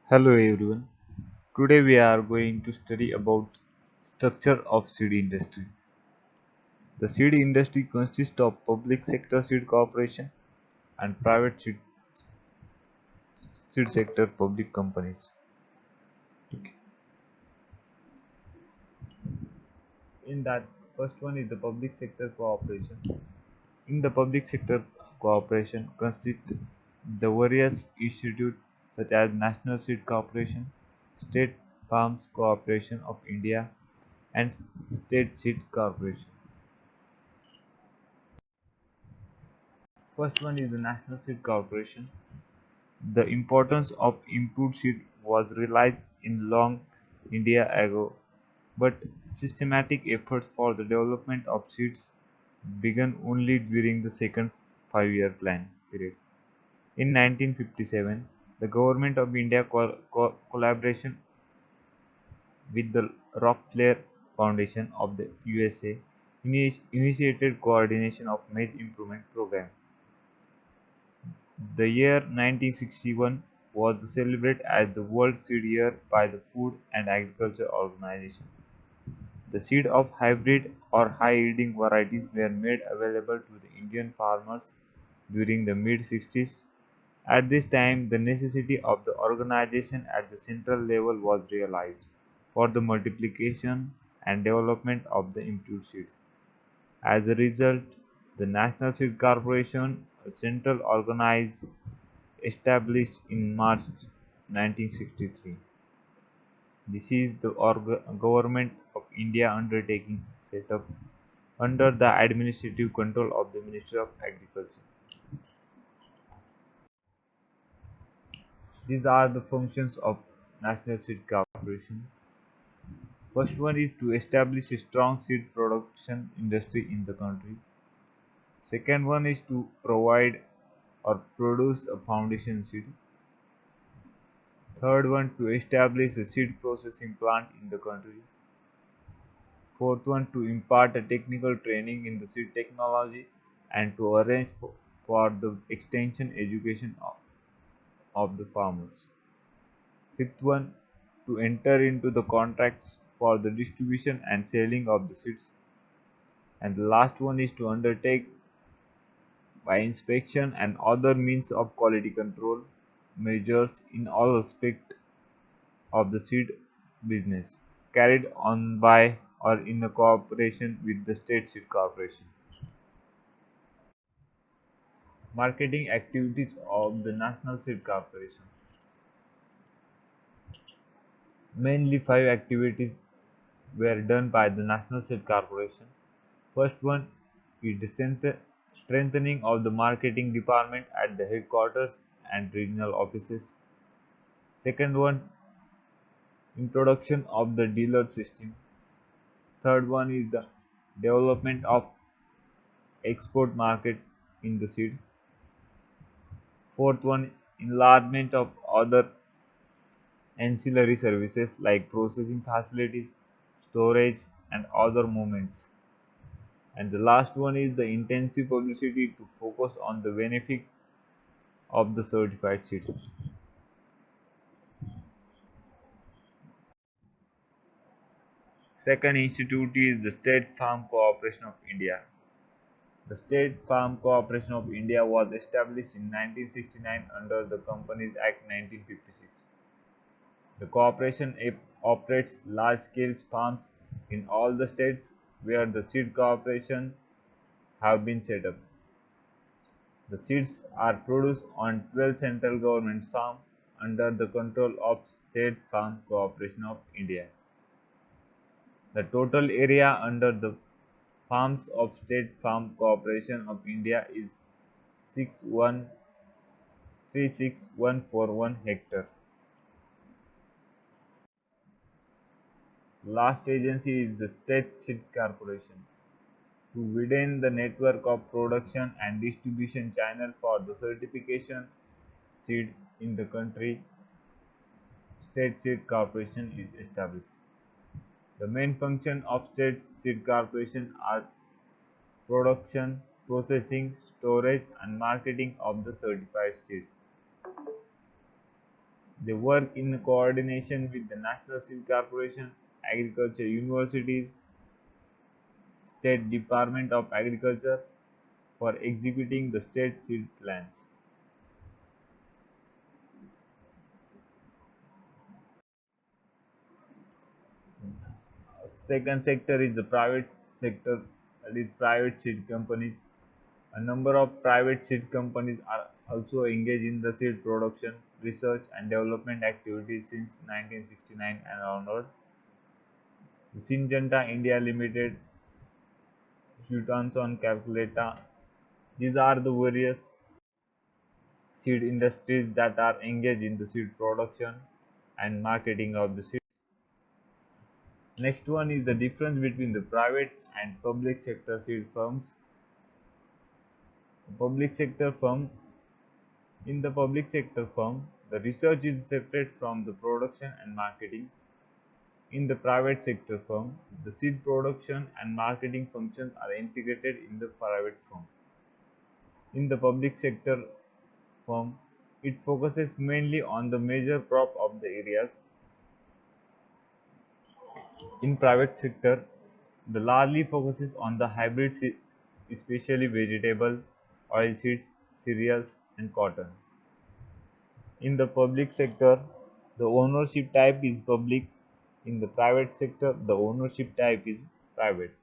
Hello everyone. Today we are going to study about structure of seed industry. The seed industry consists of public sector seed corporation and private seed sector public companies. Okay. In that, first one is the public sector cooperation. In the public sector cooperation consist the various institutes such as National Seed Corporation, State Farms Corporation of India, and State Seed Corporation. First one is the National Seed Corporation. The importance of improved seed was realized in long India ago, but systematic efforts for the development of seeds began only during the second five-year plan period. In 1957, the Government of India collaboration with the Rockefeller Foundation of the USA initiated coordination of maize improvement program. The year 1961 was celebrated as the World Seed Year by the Food and Agriculture Organization. The seed of hybrid or high-yielding varieties were made available to the Indian farmers during the mid-60s. At this time, the necessity of the organization at the central level was realized for the multiplication and development of the improved seeds. As a result, the National Seed Corporation, a central organized established in March 1963. This is the Government of India undertaking set up under the administrative control of the Ministry of Agriculture. These are the functions of National Seed Corporation. First one is to establish a strong seed production industry in the country. Second one is to provide or produce a foundation seed. Third one to establish a seed processing plant in the country. Fourth one to impart a technical training in the seed technology and to arrange for the extension education of the farmers. Fifth one to enter into the contracts for the distribution and selling of the seeds. And the last one is to undertake by inspection and other means of quality control measures in all aspects of the seed business carried on by or in a cooperation with the state seed corporation. Marketing activities of the National Seed Corporation. Mainly five activities were done by the National Seed Corporation. First one is the strengthening of the marketing department at the headquarters and regional offices. Second one, introduction of the dealer system. Third one is the development of export market in the seed. Fourth one, enlargement of other ancillary services like processing facilities, storage, and other movements. And the last one is the intensive publicity to focus on the benefit of the certified seed. Second institute is the State Farm Corporation of India. The State Farm Corporation of India was established in 1969 under the Companies Act 1956. The corporation operates large-scale farms in all the states where the seed corporation have been set up. The seeds are produced on 12 central government farms under the control of State Farm Corporation of India. The total area under the farms of State Farm Corporation of India is 6136141 hectare. Last agency is the State Seed Corporation to widen the network of production and distribution channel for the certification seed in the country. State Seed Corporation is established. The main function of State Seed Corporation are production, processing, storage, and marketing of the certified seeds. They work in coordination with the National Seed Corporation, agriculture universities, State Department of Agriculture for executing the state seed plans. Second sector is the private sector, that is private seed companies. A number of private seed companies are also engaged in the seed production, research and development activities since 1969 and onward. The Syngenta India Limited, Shutanson Calculata, these are the various seed industries that are engaged in the seed production and marketing of the seed. Next one is the difference between the private and public sector seed firms. Public sector firm In the public sector firm, the research is separate from the production and marketing. In the private sector firm, the seed production and marketing functions are integrated in the private firm. In the public sector firm, it focuses mainly on the major crop of the areas. In private sector, the largely focuses on the hybrid seed, especially vegetable, oilseeds, cereals, and cotton. In the public sector, the ownership type is public. In the private sector, the ownership type is private.